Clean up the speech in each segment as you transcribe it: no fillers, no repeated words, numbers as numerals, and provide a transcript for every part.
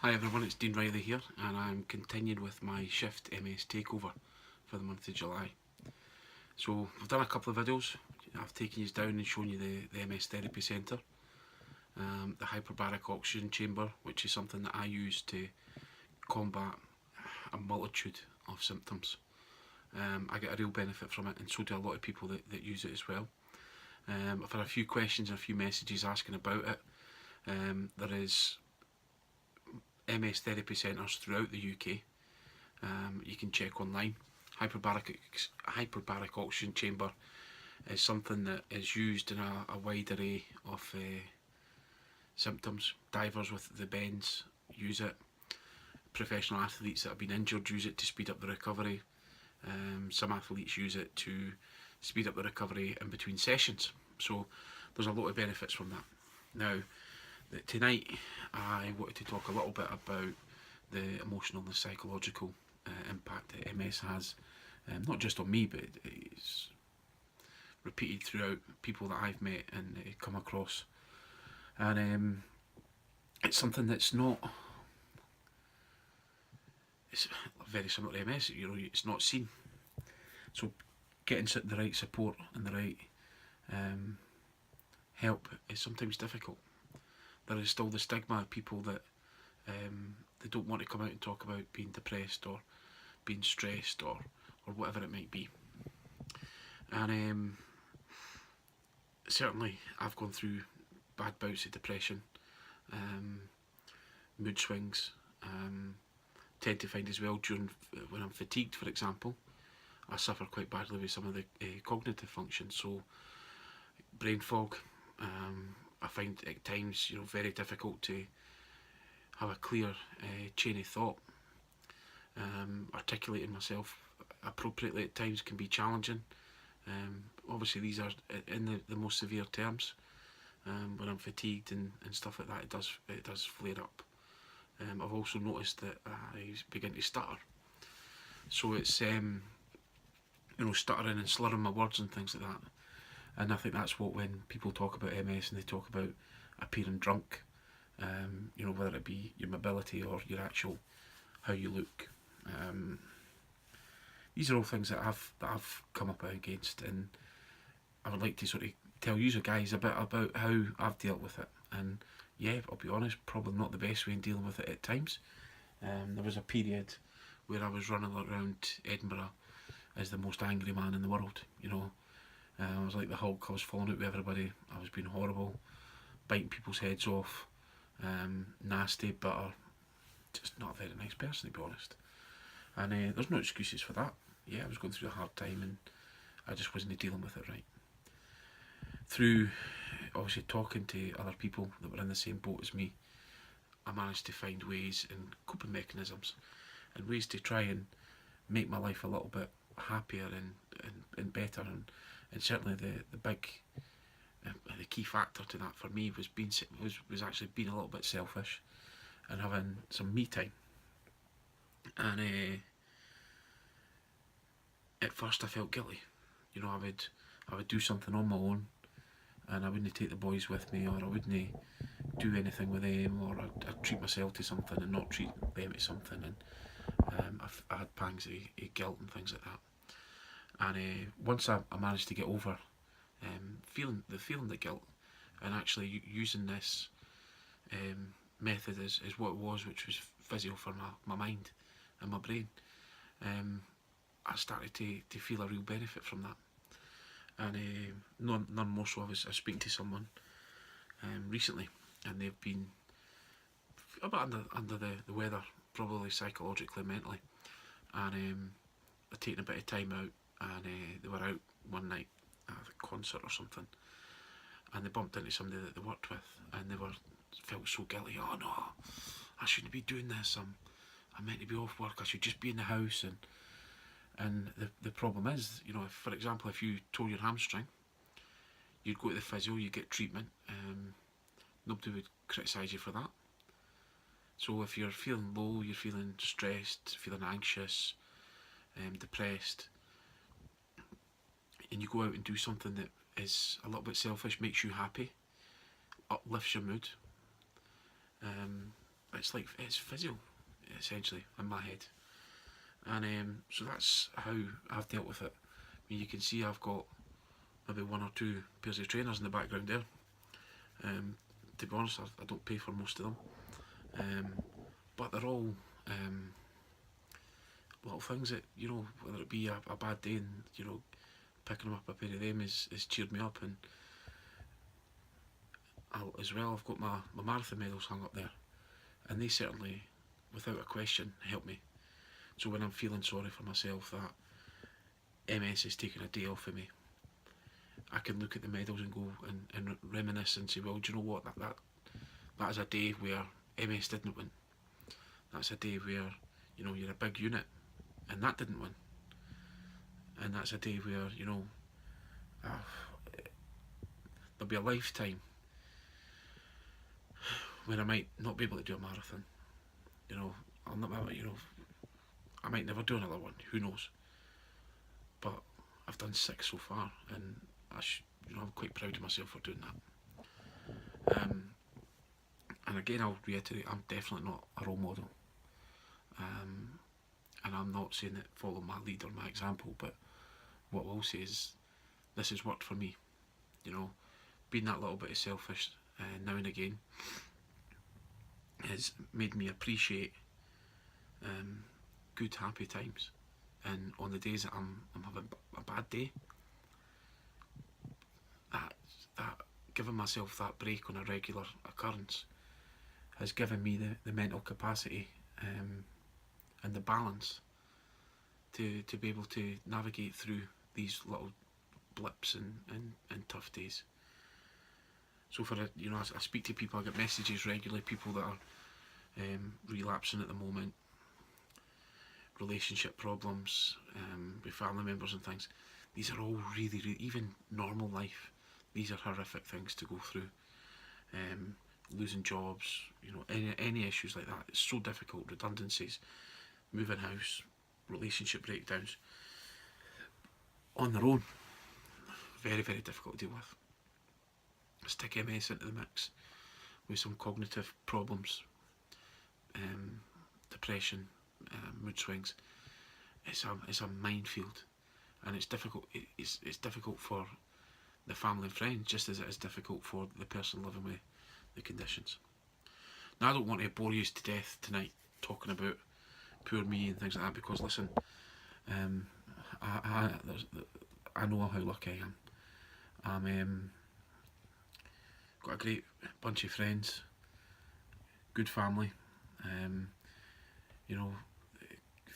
Hi everyone, it's Dean Reilly here, and I'm continuing with my ShiftMS takeover for the month of July. So I've done a couple of videos. I've taken you down and shown you the MS Therapy Centre, the hyperbaric oxygen chamber, which is something that I use to combat a multitude of symptoms. I get a real benefit from it, and so do a lot of people that use it as well. I've had a few questions and a few messages asking about it. There is MS therapy centres throughout the UK. You can check online. Hyperbaric oxygen chamber is something that is used in a wide array of symptoms. Divers with the bends use it. Professional athletes that have been injured use it to speed up the recovery. Some athletes use it to speed up the recovery in between sessions. So there's a lot of benefits from that. Now, tonight I wanted to talk a little bit about the emotional and psychological impact that MS has, not just on me, but it's repeated throughout people that I've met and come across. And it's something that's not, it's very similar to MS, it's not seen. So getting the right support and the right help is sometimes difficult. There is still the stigma of people that they don't want to come out and talk about being depressed or being stressed or whatever it might be. And certainly I've gone through bad bouts of depression, mood swings. Tend to find as well when I'm fatigued, for example, I suffer quite badly with some of the cognitive functions. So brain fog. I find at times, very difficult to have a clear chain of thought. Articulating myself appropriately at times can be challenging. Obviously these are in the most severe terms. When I'm fatigued and stuff like that, it does flare up. I've also noticed that I begin to stutter. So it's stuttering and slurring my words and things like that. And I think that's what, when people talk about MS and they talk about appearing drunk, whether it be your mobility or your actual how you look. These are all things that I've come up against, and I would like to sort of tell you guys a bit about how I've dealt with it. And yeah, I'll be honest, probably not the best way in dealing with it at times. There was a period where I was running around Edinburgh as the most angry man in the world. I was like the Hulk. I was falling out with everybody. I was being horrible, biting people's heads off, nasty, bitter, just not a very nice person, to be honest. And there's no excuses for that. Yeah, I was going through a hard time and I just wasn't dealing with it right. Through obviously talking to other people that were in the same boat as me, I managed to find ways and coping mechanisms and ways to try and make my life a little bit happier and better. And certainly the key factor to that for me was actually being a little bit selfish and having some me time. And at first I felt guilty. I would do something on my own, and I wouldn't take the boys with me, or I wouldn't do anything with them, or I'd treat myself to something and not treat them to something. And I had pangs of guilt and things like that. And once I managed to get over feeling the guilt and actually using this method as what it was, which was physio for my mind and my brain, I started to feel a real benefit from that. And none more so, I was speaking to someone recently, and they've been a bit under the weather, probably psychologically, mentally, and they're taking a bit of time out, and they were out one night at a concert or something, and they bumped into somebody that they worked with, and they felt so guilty. Oh no, I shouldn't be doing this. I'm meant to be off work. I should just be in the house. And the problem is, if, for example, if you tore your hamstring, you'd go to the physio, you get treatment. Nobody would criticise you for that. So if you're feeling low, you're feeling stressed, feeling anxious, depressed, and you go out and do something that is a little bit selfish, makes you happy, uplifts your mood, it's physio, essentially, in my head. And so that's how I've dealt with it. I mean, you can see I've got maybe 1 or 2 pairs of trainers in the background there. To be honest, I don't pay for most of them, but they're all little things that, you know, whether it be a bad day, and, you know, picking up a pair of them has cheered me up. And as well, I've got my marathon medals hung up there, and they certainly, without a question, help me. So when I'm feeling sorry for myself that MS is taking a day off of me, I can look at the medals and go and reminisce and say, well, do you know what, that is a day where MS didn't win. That's a day where, you know, you're a big unit and that didn't win. And that's a day where, you know, there'll be a lifetime where I might not be able to do a marathon. You know, I might never do another one, who knows. But I've done 6 so far, and I'm quite proud of myself for doing that. And again, I'll reiterate, I'm definitely not a role model. And I'm not saying that follow my lead or my example, but what I will say is this has worked for me. You know, being that little bit of selfish now and again has made me appreciate good, happy times. And on the days that I'm having a bad day, that giving myself that break on a regular occurrence has given me the mental capacity and the balance to be able to navigate through these little blips and tough days. So I speak to people, I get messages regularly, people that are relapsing at the moment, relationship problems with family members and things. These are all really, really, even normal life, these are horrific things to go through. Losing jobs, you know, any issues like that, it's so difficult. Redundancies, moving house, relationship breakdowns on their own, very, very difficult to deal with. Stick MS into the mix with some cognitive problems, depression, mood swings. It's a minefield, and it's difficult. It's difficult for the family and friends, just as it is difficult for the person living with the conditions. Now, I don't want to bore you to death tonight talking about poor me and things like that, because listen, I know how lucky I am. I'm got a great bunch of friends, good family. You know,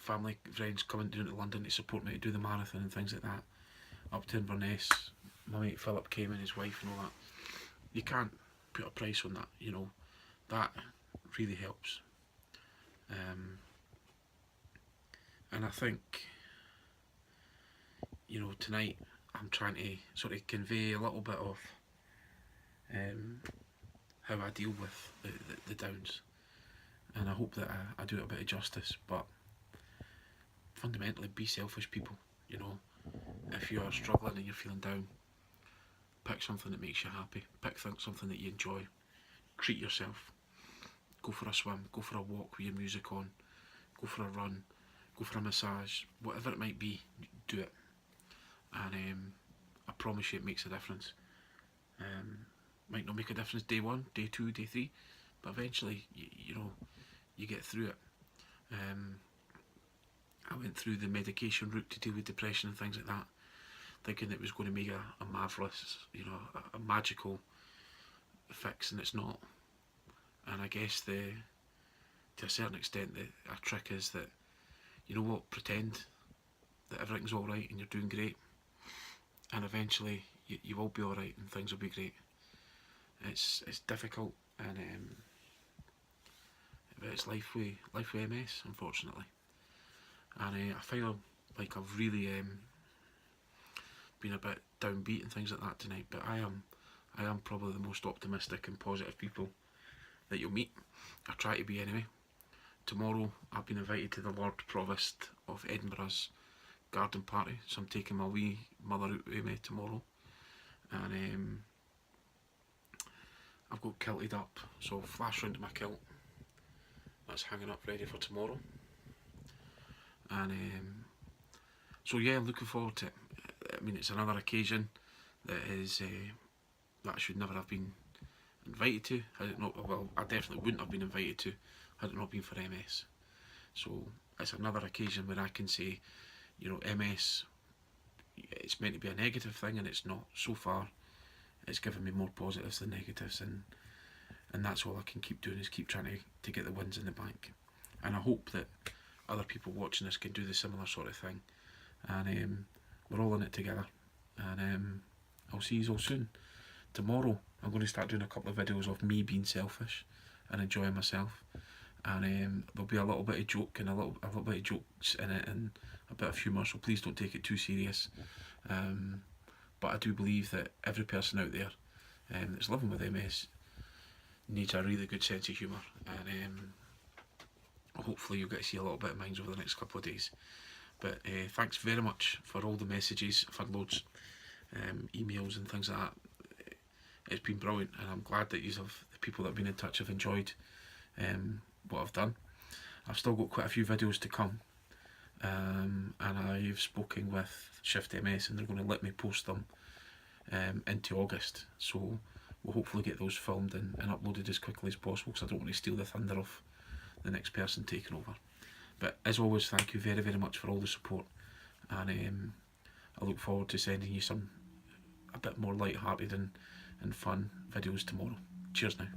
family, friends coming down to London to support me to do the marathon and things like that. Up to Inverness, my mate Philip came and his wife and all that. You can't put a price on that, you know. That really helps. And I think, you know, tonight I'm trying to sort of convey a little bit of how I deal with the downs, and I hope that I do it a bit of justice. But fundamentally, be selfish, people. You know, if you are struggling and you're feeling down, pick something that makes you happy, pick something that you enjoy, treat yourself, go for a swim, go for a walk with your music on, go for a run, go for a massage, whatever it might be, do it. And I promise you it makes a difference. Might not make a difference day 1, day 2, day 3, but eventually, you know, you get through it. I went through the medication route to deal with depression and things like that, thinking it was going to make a marvellous, you know, a magical fix, and it's not. And I guess to a certain extent, a trick is that, you know what, pretend that everything's alright and you're doing great, and eventually you will be alright and things will be great. It's difficult, and it's life with MS, unfortunately. And I feel like I've really been a bit downbeat and things like that tonight, but I am probably the most optimistic and positive people that you'll meet. I try to be anyway. Tomorrow I've been invited to the Lord Provost of Edinburgh's garden party, so I'm taking my wee mother out with me tomorrow, and I've got kilted up, so I'll flash round to my kilt that's hanging up ready for tomorrow. And so yeah, looking forward to it. I mean, it's another occasion that is that I should never have been invited to. Had it not, well, I definitely wouldn't have been invited to had it not been for MS. So it's another occasion where I can say, you know, MS, it's meant to be a negative thing, and it's not. So far, it's given me more positives than negatives, and that's all I can keep doing, is keep trying to get the wins in the bank. And I hope that other people watching this can do the similar sort of thing. And we're all in it together. And I'll see you all soon. Tomorrow, I'm going to start doing a couple of videos of me being selfish and enjoying myself. And there'll be a little bit of joke and a little bit of jokes in it, and a bit of humour. So please don't take it too serious. But I do believe that every person out there that's living with MS needs a really good sense of humour, and hopefully you'll get to see a little bit of mine over the next couple of days. But thanks very much for all the messages. I've had loads, emails and things like that. It's been brilliant, and I'm glad that the people that have been in touch have enjoyed what I've done. I've still got quite a few videos to come, and I've spoken with ShiftMS, and they're going to let me post them into August. So we'll hopefully get those filmed and uploaded as quickly as possible, because I don't want to steal the thunder of the next person taking over. But as always, thank you very, very much for all the support, and I look forward to sending you some a bit more light-hearted and fun videos tomorrow. Cheers now.